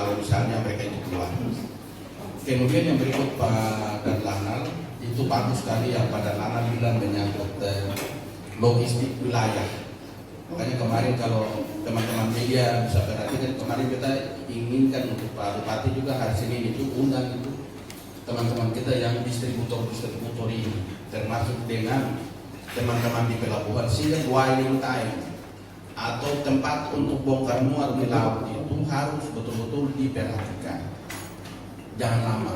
kalau misalnya mereka itu keluar. Kemudian yang berikut Pak Danlanal, itu bagus sekali yang Pak Danlanal bilang menyangkut logistik wilayah. Makanya kemarin kalau teman-teman media bisa perhatikan, kemarin kita inginkan untuk Pak Bupati juga hari Senin itu undang itu teman-teman kita yang distributor ini, termasuk dengan teman-teman di pelabuhan, sehingga dwelling time atau tempat untuk bongkar muat di laut itu harus betul-betul diperhatikan. Jangan lama,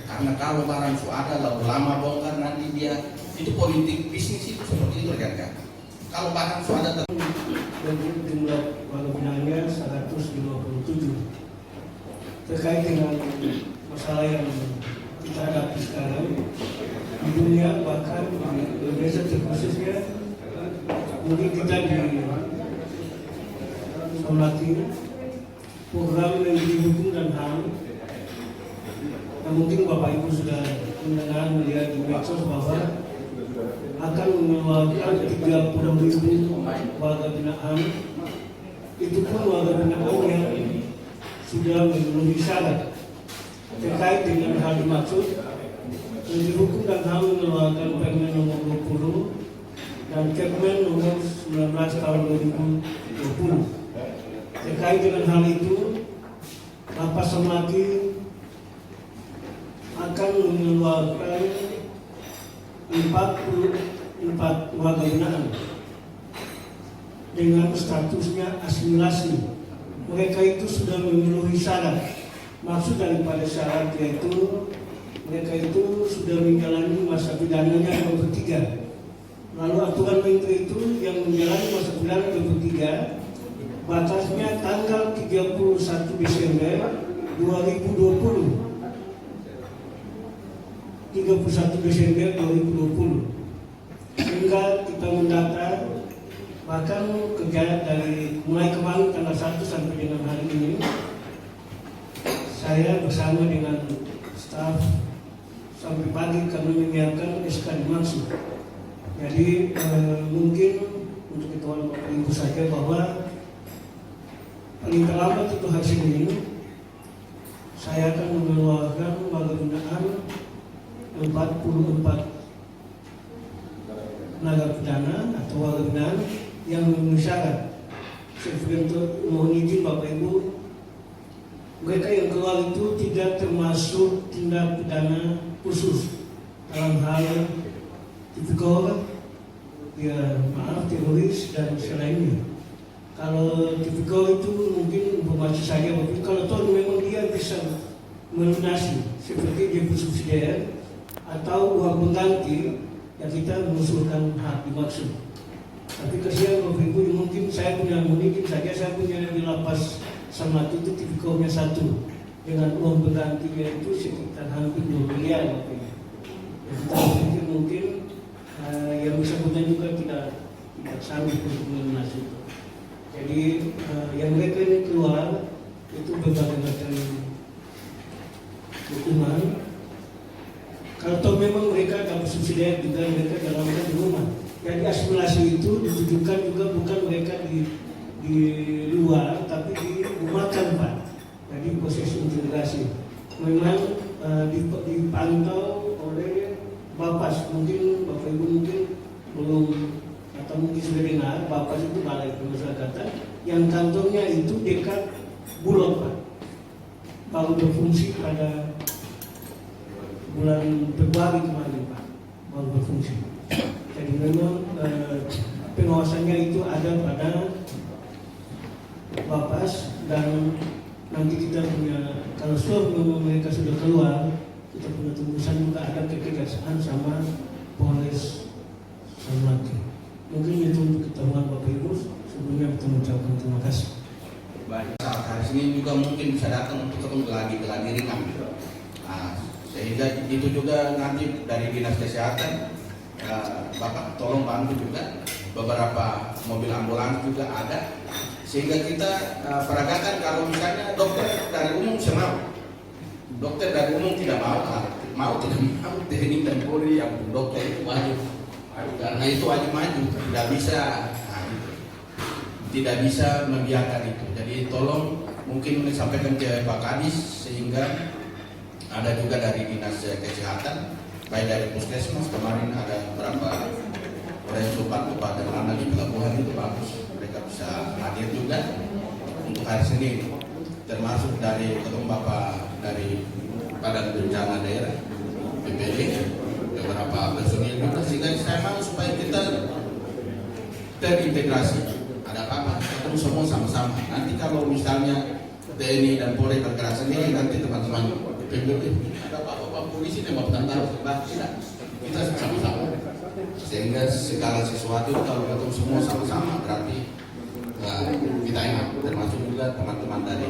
karena kalau barang sudah ada lalu lama bongkar, nanti dia itu politik bisnis itu seperti itu kan. Kalau barang sudah ada dan jumlah warga binangnya 157. Terkait dengan masalah yang kita hadapi sekarang di dunia, bahkan di Indonesia terkhususnya, mungkin kita di Somlaki program yang didukung dan HAM, yang mungkin Bapak Ibu sudah mendengar melihat di medsos bahwa akan mengeluarkan 30.000 warga binaan. Itu pun warga binaan yang sudah memenuhi syarat. Terkait dengan hal dimaksud, Menteri Hukum dan HAM mengeluarkan Permen nomor 20 dan Kepmen nomor 19 tahun 2020. Terkait dengan hal itu, Lapas Somlaki akan mengeluarkan 44 warga binaan dengan statusnya asimilasi. Mereka itu sudah memenuhi syarat. Maksud daripada syarat yaitu mereka itu sudah menjalani masa pidananya yang ketiga. Lalu aturan menteri itu yang menjalani masa pidana yang ketiga batasnya tanggal 31 Desember 2020. 31 Desember 2020, sehingga kita mendata bahkan kerja dari mulai kemarin tanggal 1 sampai dengan hari ini, saya bersama dengan staf sampai pagi kami menyiapkan SK dimaksud. Jadi mungkin untuk ketahuan Bapak Ibu saja bahwa paling terlambat itu hari Senin saya akan mengeluarkan warga binaan 44 tenaga pidana atau warga binaan yang memenuhi syarat. Seperti itu mohon izin Bapak Ibu, mereka yang keluar itu tidak termasuk tindak pidana khusus dalam hal tipikor, ya maaf, teroris dan selainnya. Kalau tipikor itu mungkin informasi saja, tapi kalau toh memang dia bisa melunasi seperti dia subsidiar atau uang pengganti, yang kita mengusulkan hak dimaksud. Tapi kesian Bapak Ibu, mungkin saya saya punya di Lapas Somlaki itu tipikornya 1 dengan uang pengganti itu sekitar hampir 2 miliar Bapak Ibu. Kita pikir mungkin yang bisa punya juga tidak sanggup untuk melunasi itu. Jadi yang mereka ini keluar itu berbagai macam hukuman. Kalau memang mereka dapat subsidi juga, mereka dalam rumah. Jadi asimilasi itu ditujukan juga bukan mereka di luar, tapi di rumah kan Pak. Jadi proses integrasi memang dipantau oleh Bapas. Mungkin Bapak Ibu mungkin belum atau mungkin sudah dengar, Bapas itu Balai Pemasyarakatan yang kantornya itu dekat Bulog Pak. Baru berfungsi pada bulan Februari kemarin Pak, baru berfungsi. Jadi memang pengawasannya itu ada pada Bapas, dan nanti kita punya, kalau memang mereka sudah keluar, kita punya tembusan juga ada kekejaksaan sama Polres Somlaki. Mungkin itu untuk ketahuan Bapak Ibu. Sebelumnya kita mengucapkan terima kasih. Baik, saat hari Senin juga mungkin bisa datang untuk ketemu geladi ringan. Sehingga itu juga nanti dari Dinas Kesehatan Bapak tolong bantu juga, beberapa mobil ambulans juga ada, sehingga kita peragakan. Kalau misalnya dokter dari umum semau, dokter dari umum tidak mau teknik dan Polri yang dokter itu wajib, karena itu wajib maju, tidak bisa membiarkan itu. Jadi tolong mungkin disampaikan ke Pak Kadis, sehingga ada juga dari Dinas Kesehatan, baik dari Puskesmas. Kemarin ada beberapa orang yang sempat kepada anak di pelabuhan, itu bagus, mereka bisa hadir juga untuk hari Senin, termasuk dari ketemu Bapak dari Badan Bencana Daerah BPD, beberapa personil juga, sehingga saya mau supaya kita terintegrasi. Ada apa-apa ketemu semua sama-sama. Nanti kalau misalnya TNI dan Polri bergerak sendiri, nanti teman-teman PBB ada apa-apa polisi tembak tentara, tidak, kita sama-sama. Sehingga segala sesuatu kalau ketemu semua sama-sama berarti kita enak, termasuk juga teman-teman dari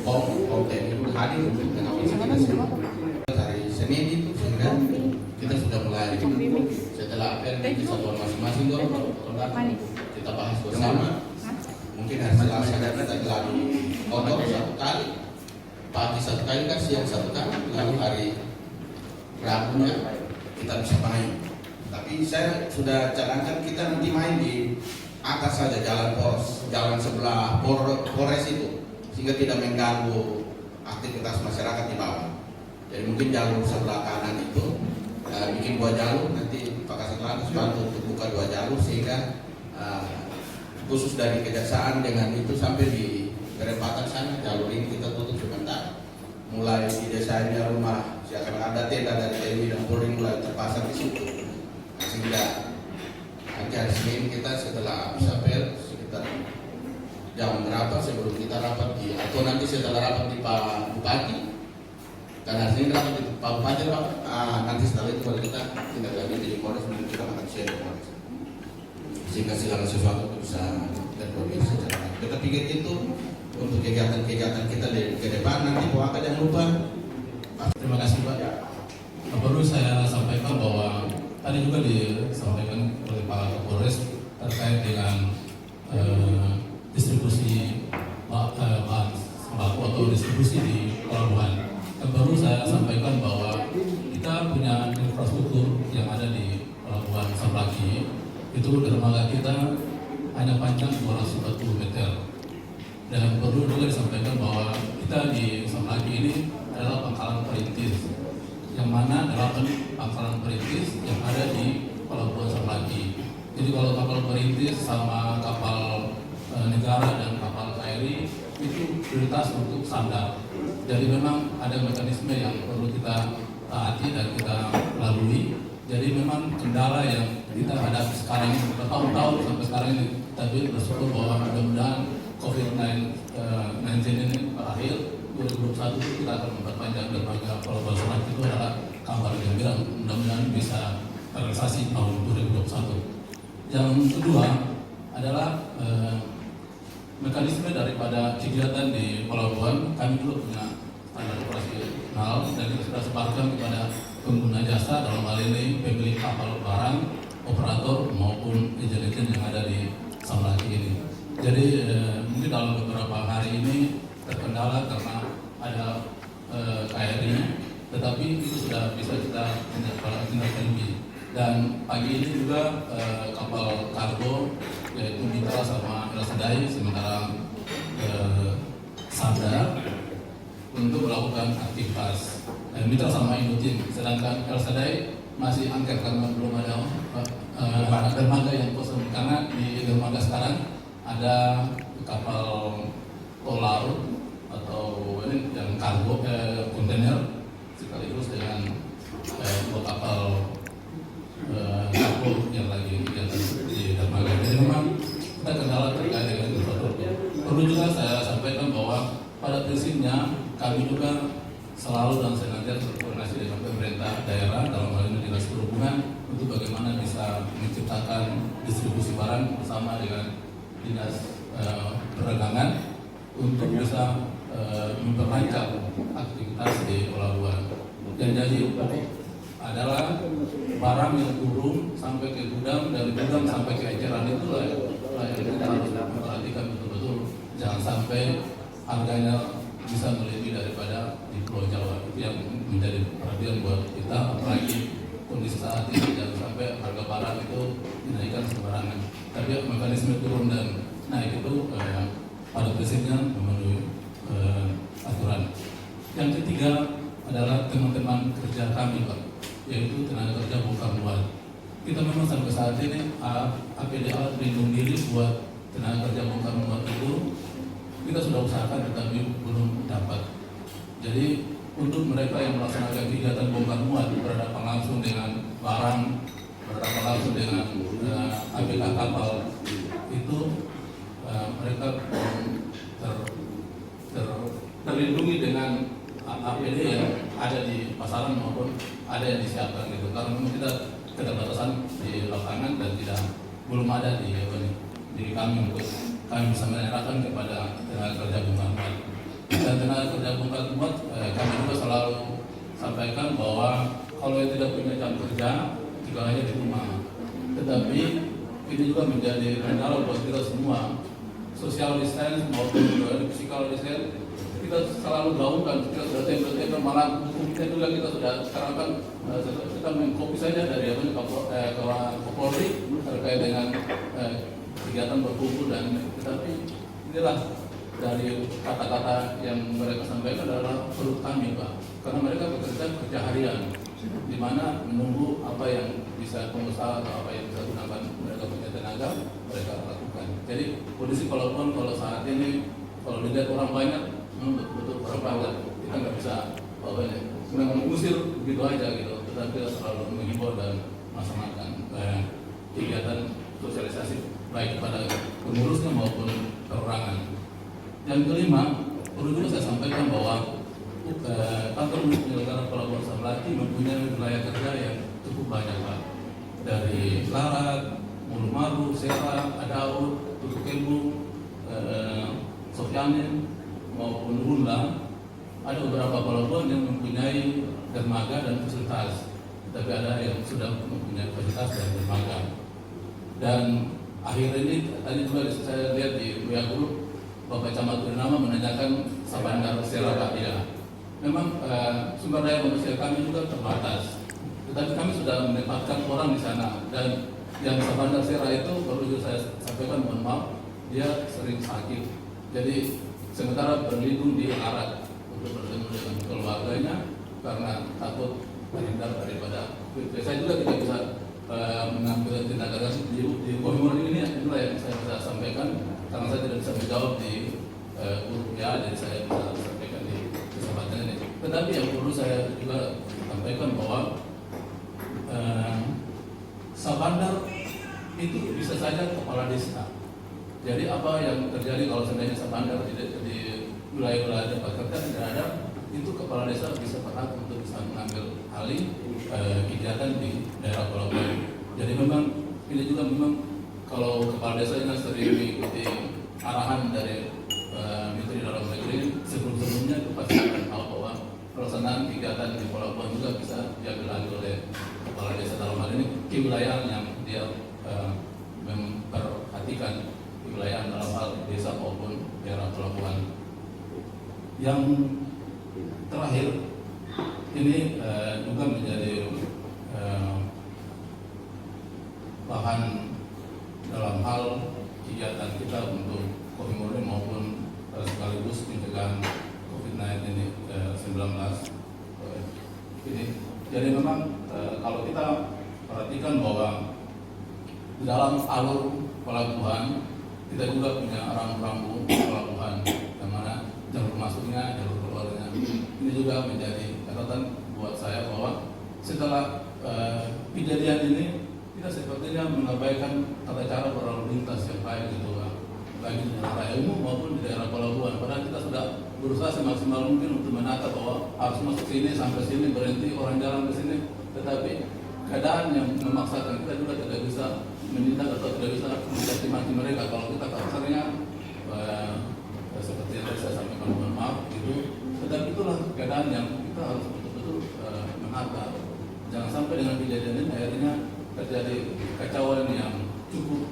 POM TNI hadir untuk mengawasi kita semua. Hari Senin itu sehingga kita sudah mulai setelah apel di satuan masing-masing kita bahas bersama. Mungkin hari Selasa kita telah di kotor satu kali, pagi satu kali kan, siang satu kali, lalu hari Rabunya kita bisa main. Tapi saya sudah cadangkan kita nanti main di atas saja, jalan poros, jalan sebelah Polres itu, sehingga tidak mengganggu aktivitas masyarakat di bawah. Jadi mungkin jalur sebelah kanan itu bikin 2 jalur, nanti Pak Kasat Lantas bantu untuk buka 2 jalur, sehingga khusus dari Kejaksaan dengan itu sampai di perempatan sana, jalur ini kita tutup sebentar. Mulai di desanya rumah, siakan ada tenda dari TNI dan Polri mulai terpasang di situ. Sehingga nanti hari Senin kita setelah habis apel sekitar jam berapa sebelum kita rapat di, atau nanti setelah rapat di Pak Bupati, karena hari Senin rapat di Pak Bupati, nanti setelah itu baru kita tindak lanjut di Polres, mungkin kita akan share di Polres, sehingga segala sesuatu bisa terkoordinasi secara baik. Kita pikir itu untuk kegiatan-kegiatan kita ke depan. Nanti Pak jangan lupa. Terima kasih Pak. Perlu saya sampaikan bahwa tadi juga disampaikan oleh Pak Kapolres terkait dengan distribusi bahan sembako atau distribusi di pelabuhan. Dan perlu saya sampaikan bahwa kita punya infrastruktur yang ada di pelabuhan Samlaki. Itu dermaga kita hanya panjang 240 meter. Dan perlu juga disampaikan bahwa kita di Samlaki ini adalah pangkalan perintis, yang mana 8 pangkalan perintis yang ada di pelabuhan Samlaki. Jadi kalau kapal perintis sama kapal negara dan kapal KRI itu prioritas untuk sandar. Jadi memang ada mekanisme yang perlu kita taati dan kita lalui. Jadi memang kendala yang kita hadapi sekarang ini bertahun-tahun sampai sekarang ini, tapi bersyukur bahwa mudah-mudahan COVID-19 ini berakhir. 2021 itu kita akan memperpanjang dermaga pelabuhan Samlaki, itu adalah kabar gembira, mudah-mudahan bisa terrealisasi tahun 2021. Yang kedua adalah mekanisme daripada kegiatan di pelabuhan. Kami juga punya standar operasional dan kita sudah sebarkan kepada pengguna jasa, dalam hal ini pemilik kapal barang, operator maupun agen-agen yang ada di Samlaki ini. Jadi mungkin dalam beberapa hari ini terkendala karena ada KRI, tetapi itu sudah bisa kita tindak lanjuti. Dan pagi ini juga kapal kargo yaitu Mitra sama El Sadai sementara sadar untuk melakukan aktivitas. Mitra sama Indutin, sedangkan El Sadai masih angker karena belum ada dermaga yang kosong. Karena di dermaga sekarang ada kapal tol laut atau ini yang kargo kontainer sekaligus dengan dua kapal kargo yang lagi di dermaga. Jadi memang kita kendala terkait dengan infrastruktur. Perlu juga saya sampaikan bahwa pada prinsipnya kami juga selalu dan senantiasa berkoordinasi dengan pemerintah daerah, dalam hal ini Dinas Perhubungan, untuk bagaimana bisa menciptakan distribusi barang bersama dengan Dinas Perdagangan untuk bisa memperlancar aktivitas di pelabuhan. Dan jadi adalah barang yang turun sampai ke gudang, dari gudang sampai ke eceran, itulah yang kita harus memperhatikan betul-betul, jangan sampai harganya bisa melebihi daripada di Pulau Jawa. Itu yang menjadi perhatian buat kita, apalagi kondisi saat ini, jangan sampai harga barang itu dinaikkan sembarangan. Tapi mekanisme turun dan naik itu pada Yang ketiga adalah teman-teman kerja kami Pak, yaitu tenaga kerja bongkar muat. Kita memang sampai saat ini APD alat pelindung diri buat tenaga kerja bongkar muat itu kita sudah usahakan tetapi belum dapat. Jadi untuk mereka yang melaksanakan kegiatan bongkar muat berhadapan langsung dengan barang, berhadapan langsung dengan APK kapal itu mereka terlindungi dengan APD yang ada di pasaran maupun ada yang disiapkan gitu. Karena memang kita keterbatasan di lapangan dan belum ada di kami untuk kami bisa menyerahkan kepada tenaga kerja bongkar muat. Dan tenaga kerja bongkar muat kami juga selalu sampaikan bahwa kalau yang tidak punya jam kerja tinggal aja di rumah. Tetapi ini juga menjadi kendala buat kita semua. Social distance maupun physical distance kita selalu gaungkan. Kita sudah tempel malah hukum kita juga kita sudah sekarang kan kita mengkopi saja dari Kapolri terkait dengan kegiatan berkumpul dan tetapi inilah dari kata-kata yang mereka sampaikan adalah perut kami Pak, karena mereka kerja harian di mana menunggu apa yang bisa pengusaha atau apa yang bisa gunakan mereka punya tenaga mereka lakukan. Jadi kondisi kalau saat ini kalau dilihat orang banyak betul orang banyak kita nggak bisa mengusir begitu aja gitu, tetapi kita selalu mengimbau dan melaksanakan kegiatan sosialisasi baik kepada pengurusnya maupun perorangan. Yang kelima, perlu juga saya sampaikan bahwa kantor penyelenggara pelabuhan Samlati mempunyai wilayah kerja yang cukup banyak Pak. Dari Larat, Mulu-Maru, Serang, Adaud, Tutuk Kembu, Sofyanin maupun Runda, ada beberapa pelabuhan yang mempunyai dermaga dan fasilitas, tapi ada yang sudah mempunyai fasilitas dan dermaga. Dan akhir ini tadi juga saya lihat di WA Group Bapak Camat Purnama menanyakan Sabandar Sera Pak ya. Memang sumber daya manusia kami juga terbatas, tetapi kami sudah menempatkan orang di sana. Dan yang Sabandar Sera itu perlu juga saya sampaikan, mohon maaf, dia sering sakit. Jadi sementara berlindung di Larat untuk bertemu dengan keluarganya karena takut terhindar daripada. Saya juga tidak bisa mengambil tindakan di Kohimor ini itulah yang saya bisa sampaikan karena saya tidak bisa menjawab di grup ya, jadi saya bisa sampaikan di kesempatan ini. Tetapi yang perlu saya juga sampaikan bahwa Sabandar itu bisa saja kepala desa. Jadi apa yang terjadi kalau seandainya Sabandar di wilayah-wilayah tempat kerja tidak ada, itu kepala desa bisa berhak untuk bisa mengambil alih kegiatan di daerah pelabuhan. Jadi memang ini juga memang kalau kepala desa ini sering mengikuti arahan dari Menteri Dalam Negeri sebelum-sebelumnya itu pasti akan tahu bahwa pelaksanaan kegiatan di pelabuhan juga bisa diambil alih oleh kepala desa dalam hal ini kewilayahan yang dia memperhatikan kewilayahan dalam hal desa maupun daerah pelabuhan. Yang terakhir ini juga menjadi bahan dalam hal kegiatan kita untuk Kohimor maupun sekaligus pencegahan COVID-19 ini. Jadi memang kalau kita perhatikan bahwa di dalam alur pelabuhan kita juga punya rambu-rambu pelabuhan, yang mana jalur masuknya, jalur keluarnya. Ini juga menjadi catatan buat saya bahwa setelah kejadian ini kita sepertinya mengabaikan tata cara berlalu lintas yang baik gitu Pak, baik di daerah raya umum maupun di daerah pelabuhan. Padahal kita sudah berusaha semaksimal mungkin untuk menata bahwa harus masuk sini sampai sini, berhenti orang jalan ke sini, tetapi keadaan yang memaksakan kita juga tidak bisa menindak atau tidak bisa mencaci maki mereka kalau kita kasarnya seperti yang saya sampaikan, mohon maaf gitu. Tetapi itulah keadaan yang kita harus betul-betul menata. Jangan sampai dengan kejadian ini akhirnya terjadi kekacauan yang cukup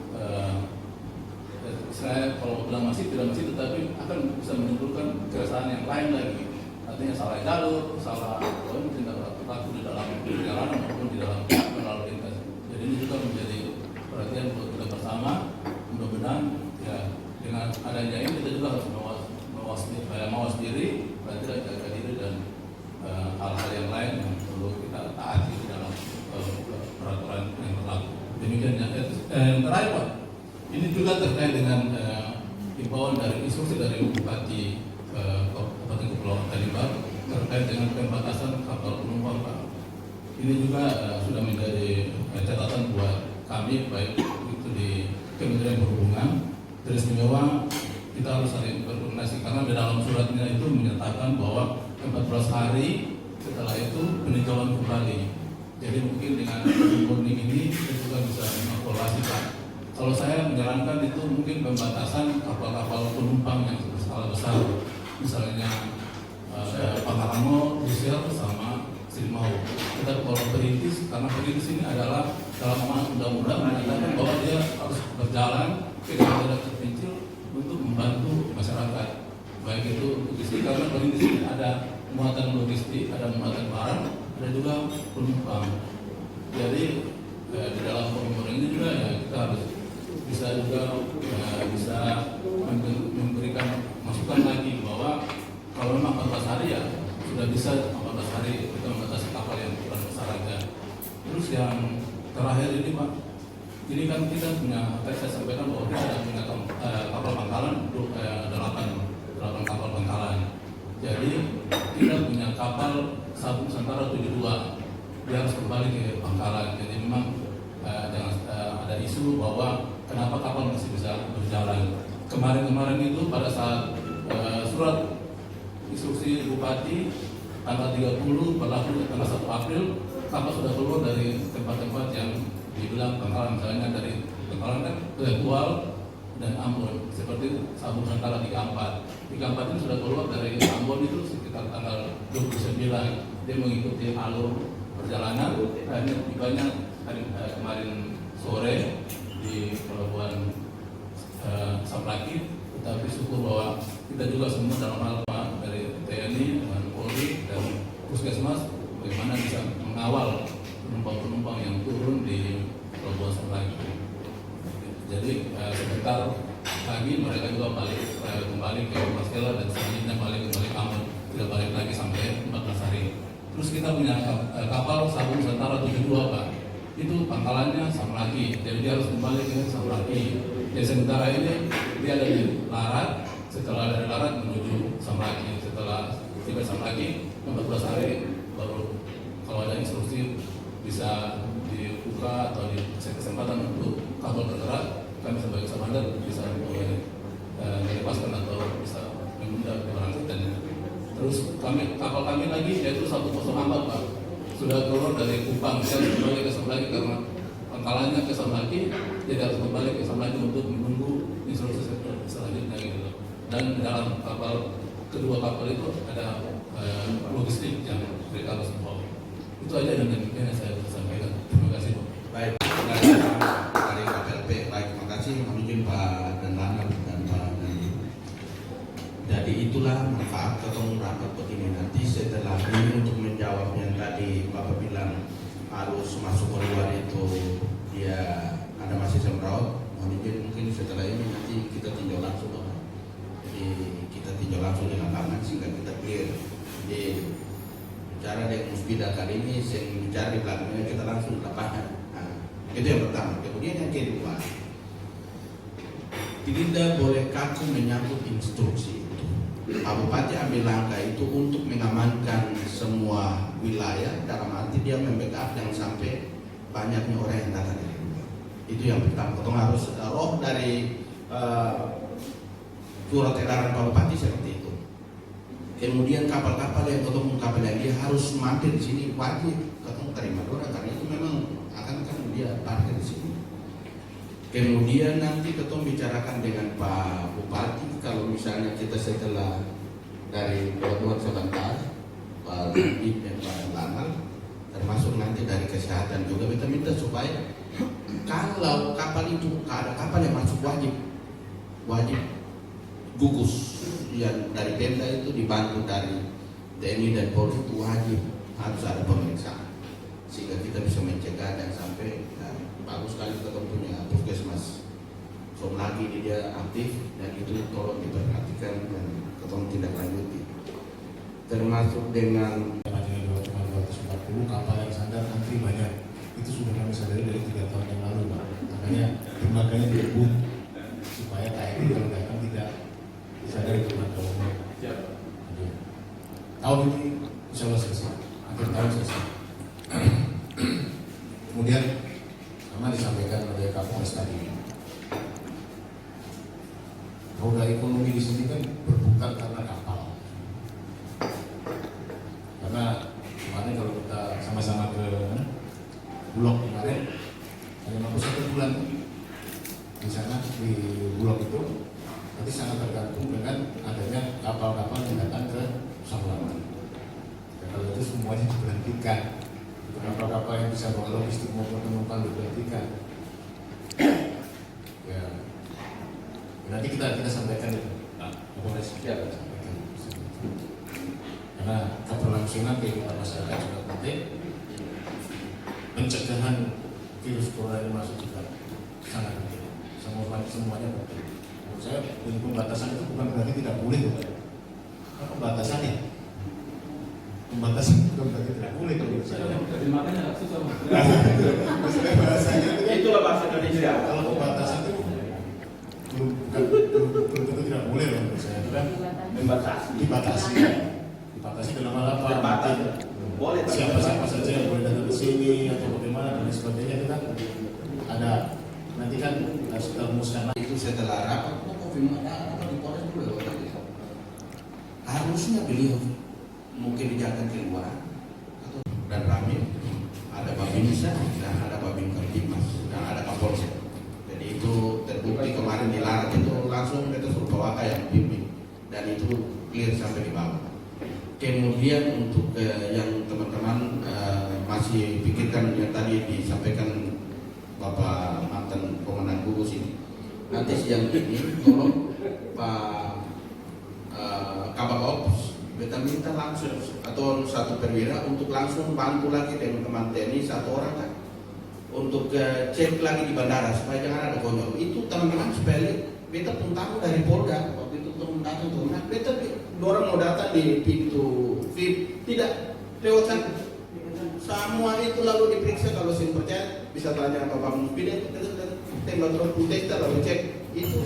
saya kalau bilang masih tidak masih, tetapi akan bisa menimbulkan keresahan yang lain lagi. Artinya salah jalur, salah tindak laku di dalam perjalanan maupun di dalam lalu lintas. Jadi ini juga menjadi perhatian buat kita bersama. Mudah-mudahan ya dengan adanya ini kita juga harus mawas diri, tidak jaga diri dan terkait dengan pembatasan kapal penumpang Pak. Ini juga sudah menjadi catatan buat kami, baik itu di Kementerian Perhubungan. Teristimewa kita harus saling berkoordinasi karena di dalam suratnya itu menyatakan bahwa 14 hari setelah itu peninjauan kembali. Jadi mungkin dengan warning ini kita juga bisa mengevaluasi Pak. Kalau saya menyarankan itu mungkin pembatasan kapal-kapal penumpang yang skala besar, misalnya Pangkalan, Lusier sama Silimau. Kita kalau perintis, karena perintis ini adalah dalam amanat undang-undang menyatakan bahwa dia harus berjalan ke daerah terpencil untuk membantu masyarakat. Baik itu logistik, karena perintis ini ada muatan logistik, ada muatan barang, ada juga penumpang. Jadi di dalam pembangunan ini juga ya kita harus bisa juga bisa memberikan masukan lagi bahwa kalau memang 14 hari ya sudah bisa 14 hari kita membatasi kapal yang ukuran besar aja. Terus yang terakhir ini Pak, ini kan kita punya, tadi saya sampaikan bahwa kita ada punya kapal pangkalan 8 kapal pangkalan. Jadi kita punya kapal Sabuk Nusantara 72, dia harus kembali ke pangkalan. Jadi memang ada isu bahwa kenapa kapal masih bisa berjalan. Kemarin itu pada saat surat instruksi Bupati tanggal 30 berlaku tanggal 1 April, kapal sudah keluar dari tempat-tempat yang dibilang pangkalan, misalnya dari pangkalan kan Tegual dan Ambon, seperti Sabuk Nusantara 34. 34 ini sudah keluar dari Ambon itu sekitar tanggal 29. Dia mengikuti alur perjalanan, akhirnya tibanya kemarin sore di pelabuhan Samraki. Tetapi syukur bahwa kita juga semua dalam hal dari TNI dengan Polri dan Puskesmas bagaimana bisa mengawal penumpang-penumpang yang turun di pelabuhan Samraki. Jadi sebentar lagi mereka juga balik kembali ke Maskela dan selanjutnya balik kembali ke Ambon, tidak balik lagi sampai 14 hari. Terus kita punya kapal Sabuk Nusantara 72 Pak, itu pangkalannya Samraki, jadi dia harus kembali ke Samraki. Jadi sementara ini dia ada di Larat, setelah dari Larat menuju Samraki, setelah tiba Samraki 14 hari baru kalau ada instruksi bisa dibuka atau dikasih kesempatan untuk kapal bergerak, kami sebagai Samandar bisa melepaskan atau bisa menunda keberangkatannya. Terus kapal kami lagi yaitu 104 Pak, sudah keluar dari Kupang, dia harus kembali ke Samraki karena pangkalannya ke Samraki, dia harus kembali ke Samraki untuk menunggu instruksi selanjutnya gitu. Dan dalam kedua kapal itu ada logistik yang mereka harus bawa. Itu aja dan demikian yang saya sampaikan. Terima kasih Pak. Baik, dari KPLP, baik, terima kasih. Kami izin Pak dan Lana dan Pak Nani. Jadi itulah manfaat ketemu rapat begini. Nanti setelah ini untuk menjawab yang tadi Bapak bilang harus masuk keluar itu dia ada masih semraut. Mohon izin mungkin setelah ini nanti kita tinjau langsung Bapak. Jadi kita tinjau langsung di lapangan sehingga kita clear. Jadi bicara dengan Musbida kali ini, saya bicara di belakangnya kita langsung di lapangan. Nah, itu yang pertama. Kemudian yang kedua, tidak boleh kaku menyangkut instruksi. Pak Bupati ambil langkah itu untuk mengamankan semua wilayah, dalam arti dia membackup jangan sampai banyaknya orang yang datang dari luar. Itu yang pertama. Kita harus roh dari surat edaran Pak Bupati seperti itu. Kemudian kapal-kapal yang ketemu kapal yang dia harus mampir di sini wajib ketemu terima orang karena itu memang akan dia parkir di sini. Kemudian nanti ketemu bicarakan dengan Pak Bupati kalau misalnya kita setelah dari Pelabuhan sebentar Pak Nadib dan Pak Lanal, termasuk nanti dari kesehatan juga kita minta supaya kalau kapal itu ada kapal yang masuk wajib gugus yang dari Pemda itu dibantu dari TNI dan Polri itu wajib harus ada pemeriksaan sehingga kita bisa mencegah dan sampai bagus sekali kita punya Puskesmas lagi dia aktif dan itu tolong diperhatikan dan ketemu tidak lanjuti termasuk dengan 240 kapal yang sandar antri banyak itu sudah kami sadari dari 3 tahun yang lalu Pak. Makanya direbut supaya KRI kalau datang tidak disadari cuma tahun ini insya Allah selesai, akhir tahun selesai. Kemudian sama disampaikan oleh Kapolres tadi, roda ekonomi di sini kan berputar karena kapal. Karena kemarin kalau kita sama-sama ke Bulog kemarin, hanya 51 bulan di sana di Bulog itu, nanti sangat tergantung dengan adanya kapal-kapal yang datang ke Nusantara. Kalau itu semuanya diberhentikan, kapal-kapal yang bisa bawa logistik maupun penumpang diberhentikan. Ya, nanti kita sampaikan itu, Kapolres. Ya, sampaikan. Karena keberlangsungan kehidupan masyarakat juga penting. Pencegahan virus corona ini masuk juga sangat penting. Semuanya penting. Menurut saya pembatasan itu bukan berarti tidak boleh, pembatasannya. Pembatasan bukan berarti tidak boleh menurut saya. Jadi makanya nggak susah. Bahasanya Itulah bahasa Indonesia. kalau pembatasan itu belum tentu tidak boleh menurut saya. Itu kan dibatasi dalam hal apa? Terbatas. Boleh. Siapa saja yang boleh datang ke sini atau bagaimana dan sebagainya itu kan ada, nanti kan harus kita rumuskan. Itu setelah rapat, di Polres dulu harusnya beliau mungkin dijaga keluar dan kami ada Babinsa dan ada Babin Kamtibmas dan ada Kapolsek. Jadi itu terbukti kemarin dilarang itu langsung kita suruh Bawaka yang pimpin dan itu clear sampai di bawah. Kemudian untuk yang teman-teman masih pikirkan yang tadi disampaikan Bapak mantan Komandan Gugus ini, nanti siang ini tolong Pak Kabak Ops kita minta langsung atau satu perwira untuk langsung bantu lagi teman-teman TNI satu orang kan untuk cek lagi di bandara supaya jangan ada konyol. Itu teman-teman supaya beta pun tahu dari Polda waktu itu turun datang beta orang mau datang di pintu VIP tidak lewat sana. Semua itu lalu diperiksa, kalau saya percaya bisa tanya Bapak Muspida tembak drone putih kita lalu cek itu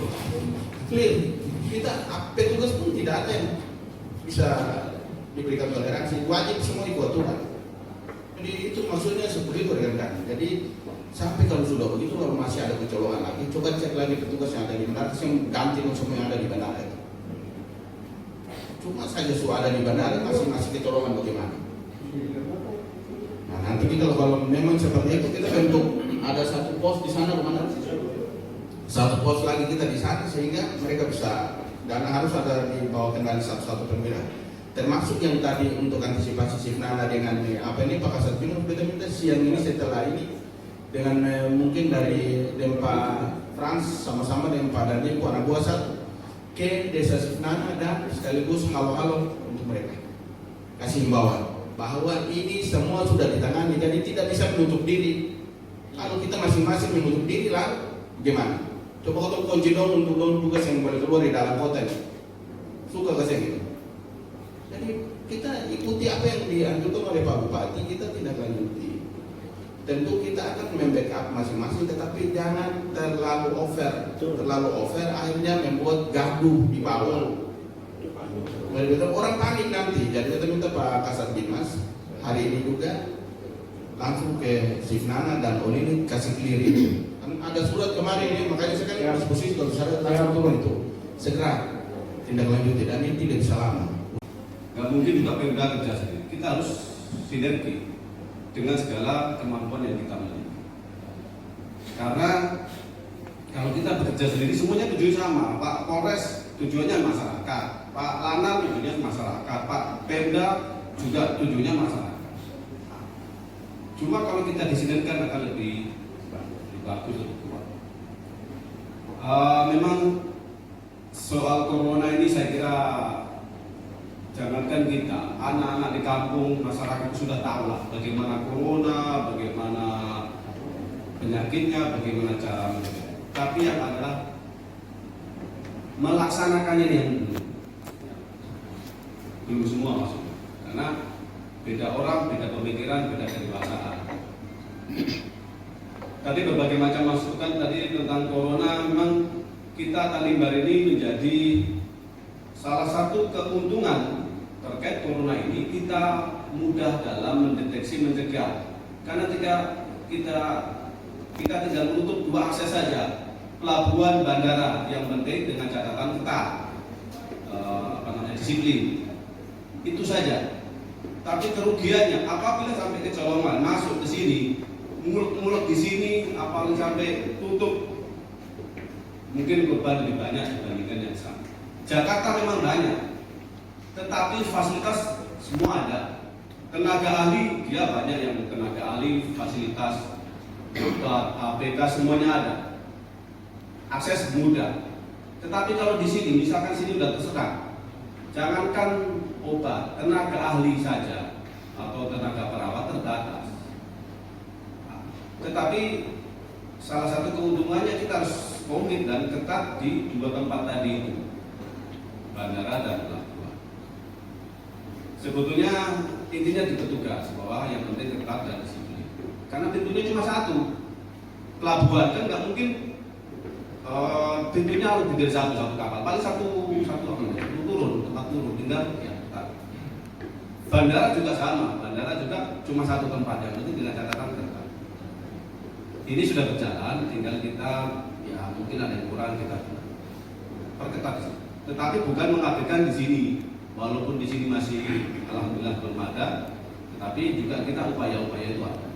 clear. Kita petugas pun tidak ada yang bisa diberikan toleransi, wajib semua ikut aturan. Jadi itu maksudnya seperti itu rekan-rekan. Jadi sampai kalau sudah begitu kalau masih ada kecolongan lagi, coba cek lagi petugas yang ada di bandara, yang ganti semua yang ada di bandara itu. Cuma saja sudah ada di bandara masih kecolongan bagaimana? Nah nanti kita kalau memang seperti itu kita bentuk ada satu pos di sana kemana? Satu pos lagi kita di sana sehingga mereka bisa, dan harus ada di bawah kendali satu-satu perwira. Termasuk yang tadi untuk antisipasi Sifnana dengan apa ini Pak Kasat Binus, kita minta siang ini setelah ini dengan mungkin dari Dempa Frans sama-sama dengan Pak Dandim anak buah satu ke desa Sifnana dan sekaligus halo-halo untuk mereka kasih himbauan bahwa ini semua sudah ditangani, jadi tidak bisa menutup diri. Kalau kita masing-masing menutup diri lalu gimana? Coba kalau kunci dong untuk tugas yang boleh keluar di dalam kota ini, suka ke saya gitu. Jadi kita ikuti apa yang dianjurkan oleh Pak Bupati, kita tidak lanjuti. Tentu kita akan membackup masing-masing, tetapi jangan terlalu over akhirnya membuat gaduh di bawah. Orang panik nanti. Jadi kita minta Pak Kasat Binmas hari ini juga langsung ke Sifnana dan Olini kasih clear itu. Kan ada surat kemarin ini, makanya saya kan diskusi kalau saya langsung turun itu segera tindak lanjut dan ini tidak bisa lama. Gak mungkin juga Pemda kerja sendiri. Kita harus sinergi dengan segala kemampuan yang kita miliki. Karena kalau kita bekerja sendiri semuanya tujuan sama. Pak Polres tujuannya masyarakat, Pak Lanal tujuannya masyarakat, Pak Pemda juga tujuannya masyarakat. Cuma kalau kita disinergikan akan lebih bagus, lebih kuat. Memang soal corona ini saya kira jangankan kita, anak-anak di kampung, masyarakat sudah tahu lah bagaimana corona, bagaimana penyakitnya, bagaimana cara mencegah. Tapi yang adalah melaksanakannya yang belum semua maksudnya. Karena beda orang, beda pemikiran, beda kedewasaan. Tadi berbagai macam masukan tadi tentang corona, memang kita Tanimbar ini menjadi salah satu keuntungan terkait corona ini kita mudah dalam mendeteksi, mencegah. Karena kita tinggal menutup 2 akses saja, pelabuhan, bandara, yang penting dengan catatan ketat, disiplin, itu saja. Tapi kerugiannya apabila sampai kecolongan masuk ke sini, muluk-muluk di sini, apalagi sampai tutup, mungkin korban lebih banyak dibandingkan yang sama. Jakarta memang banyak, tetapi fasilitas semua ada. Tenaga ahli, dia banyak yang tenaga ahli, fasilitas, dokter, APK, semuanya ada. Akses mudah. Tetapi kalau di sini, misalkan sini sudah tersekat, jangankan obat, tenaga ahli saja atau tenaga perawat terbatas. Tetapi salah satu keuntungannya kita harus komit dan ketat di 2 tempat tadi itu, bandara dan pelabuhan. Sebetulnya intinya di petugas bahwa yang penting ketat dan disiplin. Karena pintunya cuma 1. Pelabuhan kan nggak mungkin pintunya harus dari satu kapal, paling satu turun, tempat turun, tinggal ya ketat. Bandara juga sama, bandara juga cuma 1 tempat, yang penting dengan catatan ketat. Ini sudah berjalan, tinggal kita ya mungkin ada yang kurang kita perketat. Tetapi bukan mengabaikan di sini, walaupun di sini masih alhamdulillah belum ada, tetapi juga kita upaya-upaya itu ada.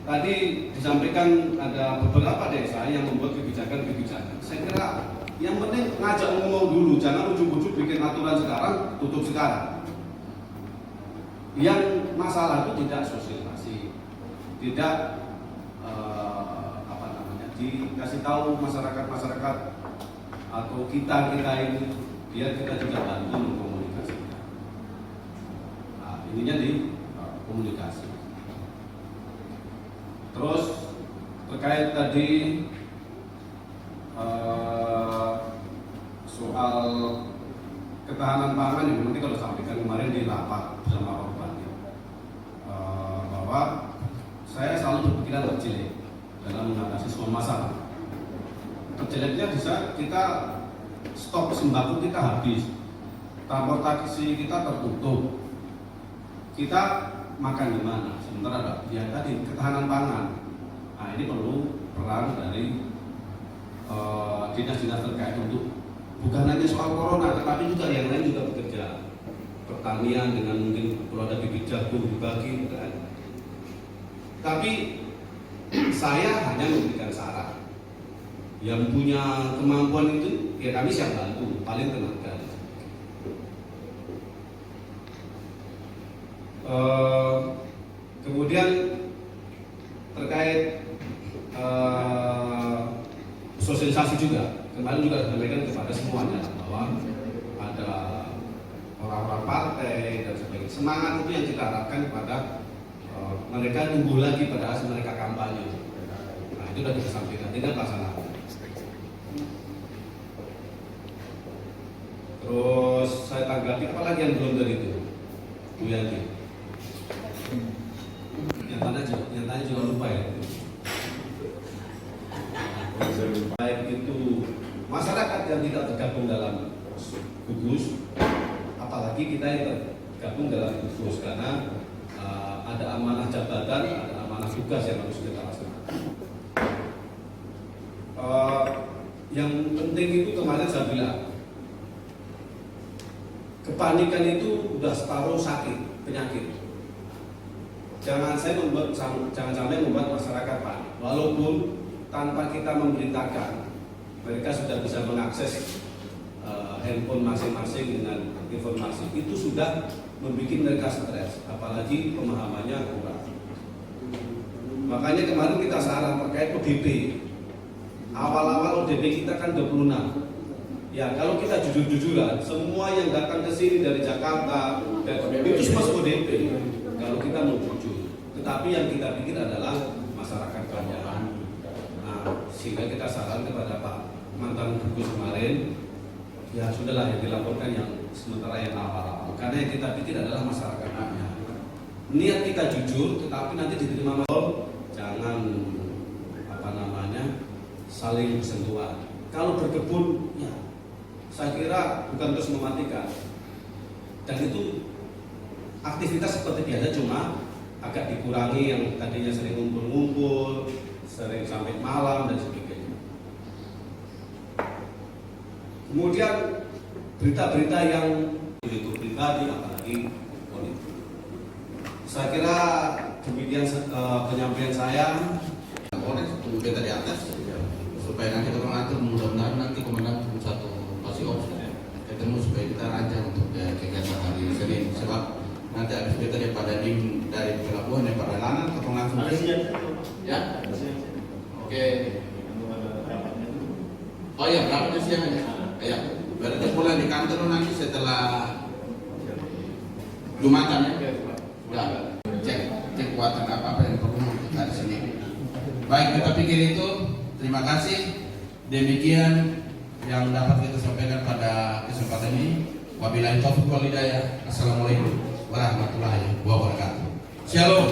Tadi disampaikan ada beberapa desa yang membuat kebijakan-kebijakan. Saya kira yang penting ngajak ngomong dulu, jangan ujuk-ujuk bikin aturan sekarang, tutup sekarang. Yang masalah itu tidak sosialisasi, tidak dikasih tahu masyarakat atau kita ini, biar kita juga bantu mengkomunikasikan. Nah, ininya di komunikasi. Terus terkait tadi soal ketahanan pangan yang nanti kalau sampaikan kemarin di rapat bersama korban, bahwa saya selalu berpikiran terjelek dalam mengatasi semua masalah. Terjeleknya bisa kita stok sembako kita habis, transportasi kita tertutup, kita makan di mana? Sementara ya tadi ketahanan pangan. Nah, ini perlu peran dari dinas-dinas terkait untuk bukan hanya soal corona, tetapi juga yang lain juga bekerja. Pertanian dengan mungkin kalau ada bibit jagung dibagi, kan. Tapi saya hanya memberikan saran. Yang punya kemampuan itu, ya kami siap bantu, paling tenaga. Kemudian terkait sosialisasi juga, kemarin juga disampaikan kepada semuanya bahwa ada orang-orang partai dan sebagainya. Semangat itu yang kita harapkan kepada mereka tumbuh lagi pada saat mereka kampanye. Nah, itu sudah kita sampaikan, tinggal pelaksanaan. Terus saya tanggapi apa lagi yang belum dari itu, Bu Yanti. Yang tanya juga lupa ya. Baik itu masyarakat yang tidak tergabung dalam gugus, apalagi kita yang tergabung dalam gugus, karena ada amanah jabatan, ada amanah tugas yang harus kita laksanakan. Yang penting itu kemarin saya bilang, kepanikan itu udah separuh sakit, penyakit. Jangan sampai membuat masyarakat panik. Walaupun tanpa kita memberitakan, mereka sudah bisa mengakses handphone masing-masing dengan informasi. Itu sudah membuat mereka stres, apalagi pemahamannya kurang. Makanya kemarin kita saran terkait ODP. Awal-awal ODP kita kan 26. Ya, kalau kita jujur-jujuran, semua yang datang ke sini dari Jakarta itu semua ODP. Kalau kita mau jujur, tetapi yang kita pikir adalah masyarakat banyak. Nah, sehingga kita saran kepada Pak mantan gugus kemarin, ya sudahlah yang dilaporkan yang sementara yang awal-awal. Karena yang kita pikir adalah masyarakat banyak. Niat kita jujur, tetapi nanti diterima jangan saling bersentuhan. kalau berkebun, ya saya kira bukan terus mematikan. Dan itu aktivitas seperti biasa, cuma agak dikurangi yang tadinya sering ngumpul-ngumpul, sering sampai malam dan sebagainya. Kemudian berita-berita yang itu pribadi, apalagi politik. Saya kira demikian penyampaian saya. Polres tunggu beta di atas supaya nanti kita mengatur, mudah-mudahan nanti komandan tunggu satu pasti ops ketemu supaya kita rancang untuk kegiatan hari Senin, sebab nanti habis kita daripada dari pelabuhan daripada Lanal kita langsung ya. Oke. Oh ya, berapa siang aja? Ya, berarti pulang di kantor nanti setelah Jumatan ya. Ya, cek kuatan apa yang perlu hari Senin. Baik, kita pikir itu. Terima kasih. Demikian yang dapat kita sampaikan pada kesempatan ini. Wabillahi taufiq wal hidayah. Assalamualaikum warahmatullahi wabarakatuh. Shalom.